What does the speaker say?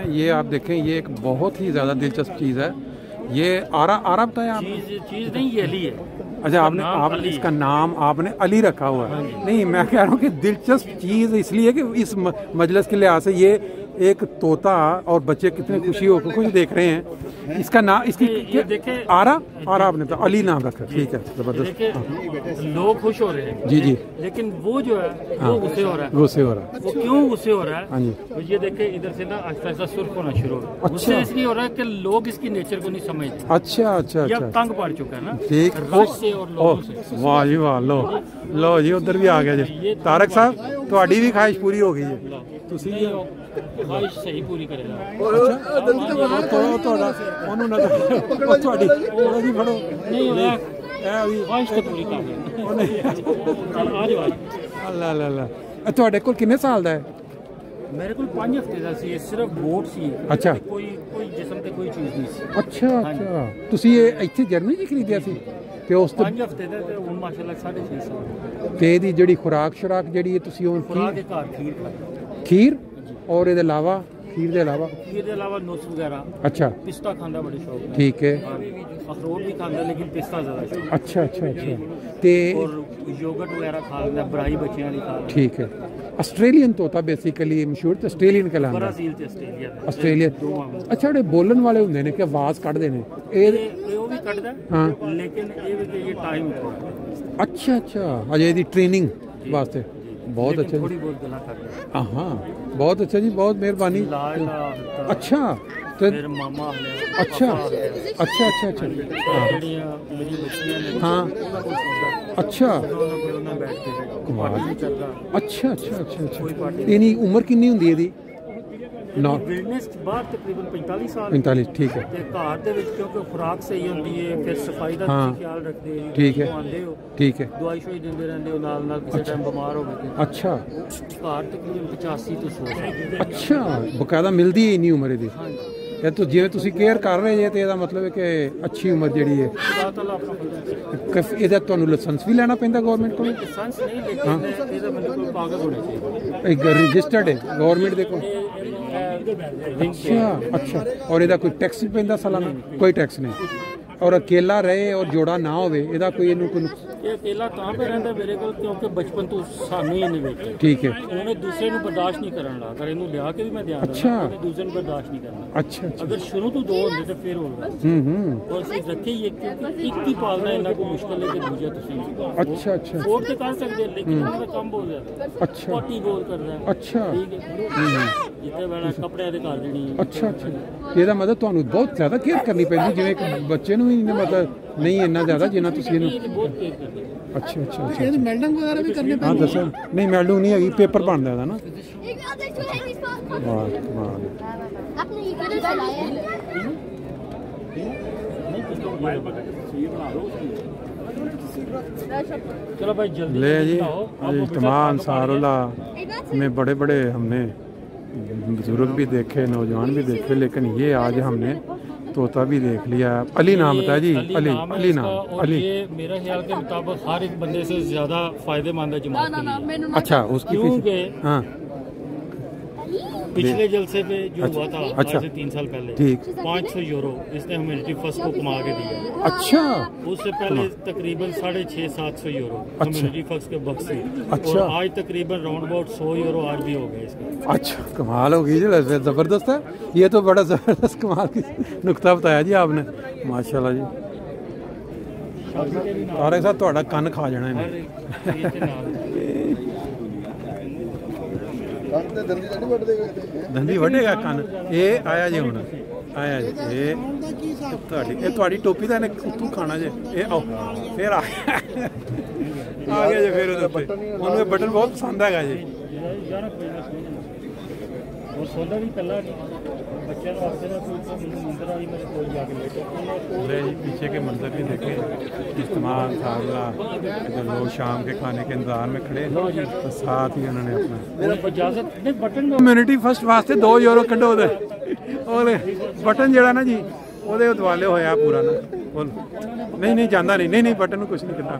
हैं। ये आप देखें, ये एक बहुत ही ज़्यादा दिलचस्प चीज़ है। ये आरा बताया आप? चीज़ नहीं, ये अली है। अच्छा, आपने इसका नाम आपने अली रखा हुआ है। नहीं, मैं कह रहा हूँ कि दिलचस्प चीज़ इसलिए कि इस मजलिस के लिहाज से ये एक तोता और बच्चे कितने खुशी होकर कुछ देख रहे हैं। इसका नाम इसकी आरा आपने तो अली नाम रखा। ठीक है, जबरदस्त। लोग खुश हो रहे हैं। जी, लेकिन वो जो है वो गुस्से हो रहा है। वो क्यों गुस्से हो रहा है? हाँ जी। तो ये देखे इधर से ना आहिस्ता आहिस्ता सुर्ख होना शुरू हो रहा है। गुस्से इसलिए हो रहा है कि लोग इसकी नेचर को नहीं समझते। अच्छा, तंग पड़ चुका है ना। ठीक, वाह जी वाह। लो जी, उधर भी आ गया जी। तारक साहब, ਤੁਹਾਡੀ भी ख्वाहिश पूरी हो गई जी। ख्वाहिश सही पूरी करेगा। ਤੁਹਾਡੇ ਕੋਲ ਕਿੰਨੇ ਸਾਲ ਦਾ ਹੈ? मेरे को 5 हफ्ते ਦਾ ਸੀ। ਸਿਰਫ ਬੋਟ ਸੀ। ਅੱਛਾ, ਕੋਈ ਜਿਸਮ ਤੇ ਕੋਈ ਚੀਜ਼ ਨਹੀਂ ਸੀ। ਅੱਛਾ। ਤੁਸੀਂ ਇਹ ਇੱਥੇ ਜਰਮਨੀ 'ਚ ਖਰੀਦਿਆ ਸੀ ਤੇ ਉਸ ਤੋਂ 5 ਹਫ਼ਤੇ ਦਾ ਤੇ ਹੁਣ ਮਾਸ਼ਾਅੱਲਾ 6.5 ਤੇ ਇਹਦੀ ਜਿਹੜੀ ਖੁਰਾਕ ਜਿਹੜੀ ਹੈ ਤੁਸੀਂ ਉਹ ਖੁਰਾਕ ਦੇ ਘਰ ਖੀਰ ਔਰ ਇਹਦੇ ਇਲਾਵਾ खीर के अलावा नट्स वगैरह। अच्छा, पिस्ता खांदा बड़े शौक है। ठीक है। अखरोट भी खांदा लेकिन पिस्ता ज़्यादा शौक। अच्छा। ते और योगर्ट वगैरह खा लेंदा, बराई बच्चियां दी खा। ठीक है। ऑस्ट्रेलियन तोता बेसिकली मशहूर तो ऑस्ट्रेलियन कहलांदा। ब्राज़ील ते ऑस्ट्रेलिया। अच्छा, ਜਿਹੜੇ ਬੋਲਣ ਵਾਲੇ ਹੁੰਦੇ ਨੇ ਕਿ ਆਵਾਜ਼ ਕੱਢਦੇ ਨੇ ਇਹ ਉਹ ਵੀ ਕੱਢਦਾ। ਹਾਂ, ਲੇਕਿਨ ਇਹ ਟਾਈਮ ਥੋੜਾ। अच्छा, अजय दी ट्रेनिंग वास्ते बहुत अच्छा। थोड़ी बहुत गला करदा। हाँ, बहुत अच्छा जी, बहुत मेहरबानी। अच्छा, तो मेरे मामा अच्छा। हाँ, अच्छा। इनी उम्र कितनी होंदी है? बिजनेस बाहर तकरीबन 45 साल। 45, ठीक है। ते घर दे विच क्योंकि खुराक सही होंदी है, फिर सफाई दा ख्याल रखदे हो। ठीक है, ठीक है। दवाई शोई दिंदे रहंदे हो, नाल किसी टाइम बीमार हो गए। अच्छा, घर तकरीबन 85 तो 100। अच्छा, बकायदा मिलदी है इन्नी उम्र दी। ये तो जिवें तुसीं केयर कर रहे जे ते ਇਹਦਾ मतलब है कि अच्छी उम्र ਜਿਹੜੀ ਹੈ। ਇਹਦਾ ਤੁਹਾਨੂੰ ਲਾਇਸੈਂਸ ਵੀ ਲੈਣਾ ਪੈਂਦਾ ਗਵਰਨਮੈਂਟ ਕੋਲ? ਲਾਇਸੈਂਸ ਨਹੀਂ, ਲੇਕਿਨ ਇਹਦਾ ਮੈਨੂੰ ਕਾਗਜ਼ ਹੋਣੇ ਚਾਹੀਦੇ। ਇੱਕ ਰਜਿਸਟਰਡ ਹੈ ਗਵਰਨਮੈਂਟ ਦੇ ਕੋਲ? अच्छा। और ਇਹਦਾ ਕੋਈ ਟੈਕਸ ਵੀ ਪੈਂਦਾ ਸਾਲਾਨਾ? ਕੋਈ ਟੈਕਸ ਨਹੀਂ। और अकेला रहे और जोड़ा ना होवे ਇਹਦਾ ਕੋਈ ਇਹਨੂੰ ਕੋਈ अकेला कहाँ पे रहता मेरे को, क्योंकि बचपन तो सानू ही नहीं देखा। ठीक है। उन्हें दूसरे को बर्दाश्त नहीं करना, अगर इन्हों लिया के भी मैं ध्यान अच्छा, दूसरे को बर्दाश्त नहीं करना। अच्छा। अगर शुरू तो 2 होंगे तो फिर होगा। और सिर्फ रखे ये क्योंकि एक ही पालना इन्ना को मुश्किल है कि दूजा तुसी। अच्छा। वोट तो कर सकते लेकिन इन्होंने कम बोल दिया। अच्छा, पार्टी बोल कर रहा है। अच्छा, ठीक है। जितने बड़ा कपड़े दे कर देनी। अच्छा। ਇਹਦਾ ਮਤਲਬ ਤੁਹਾਨੂੰ ਬਹੁਤ ਜ਼ਿਆਦਾ ਕੇਅਰ ਕਰਨੀ ਪੈਂਦੀ, ਜਿਵੇਂ ਇੱਕ ਬੱਚੇ ਨੂੰ ਵੀ ਮਤਲਬ ਨਹੀਂ ਇੰਨਾ ਜ਼ਿਆਦਾ ਜਿੰਨਾ ਤੁਸੀਂ ਇਹਨੂੰ। अच्छा। ਇਹਦੀ ਮੈਲਡਿੰਗ ਵਗੈਰਾ ਵੀ ਕਰਨੇ ਪੈਂਦੇ? ਹਾਂ, ਦੱਸੋ। ਨਹੀਂ, ਮੈਲਡਿੰਗ ਨਹੀਂ ਹੈਗੀ, ਪੇਪਰ ਬਣਦਾ ਇਹਦਾ ਨਾ। चलो भाई जल्दी ले जी। इज्तिमा अंसारुल्लाह में बड़े बड़े हमने बुजुर्ग भी देखे, नौजवान भी देखे, लेकिन ये आज हमने तोता भी देख लिया। अली नाम था जी। अली नाम। अली मेरा ख्याल के मुताबिक हर एक बंदे से ज्यादा फायदेमंद है जमात के लिए। अच्छा, उसकी क्योंकि हाँ, पिछले जलसे पे जो हुआ था अच्छा, 3 साल पहले, ठीक, 500 यूरो इसने ह्यूमैनिटी फर्स्ट को कमा के दिया। अच्छा। उससे पहले तकरीबन 650-700 यूरो ह्यूमैनिटी फर्स्ट के बक्स से। अच्छा। और आज तकरीबन राउंड अबाउट 100 यूरो आज भी हो गए इसके। अच्छा, कमाल हो गई जी, जबरदस्त है। ये तो बड़ा जबरदस्त कमाल की नुक्ता बताया जी आपने, माशाल्लाह जी। तारे साहब ਤੁਹਾਡਾ ਕੰਨ ਖਾ ਜਾਣਾ ਇਹਨੇ। दंदी वड्डेगा कन। ये आया जी हुण आया जी। ये ਤੁਹਾਡੀ टोपी का तू खाना जे। ये आओ फिर आ गया जी। फिर उन्हें बटन बहुत पसंद है जी। और सोदा भी कला बच्चों वास्ते ना कोई मंदिर आई मेरे कोल जाके लेटे। पीछे के मंदिर भी देखे। इस्तेमाल सावला जो लोग शाम के खाने के इंतजार में खड़े, तो साथ ही उन्होंने अपना इजाजत नहीं बटन ह्यूमैनिटी फर्स्ट वास्ते 2 यूरो कड्ढो दे। और बटन जड़ा ना जी ਉਹਦੇ ਉਦਵਾਲੇ ਹੋਇਆ ਪੂਰਾ ਨਾ। ਨਹੀਂ ਜਾਂਦਾ ਨਹੀਂ, ਬਟਨ ਨੂੰ ਕੁਛ ਨਹੀਂ ਕਰਦਾ।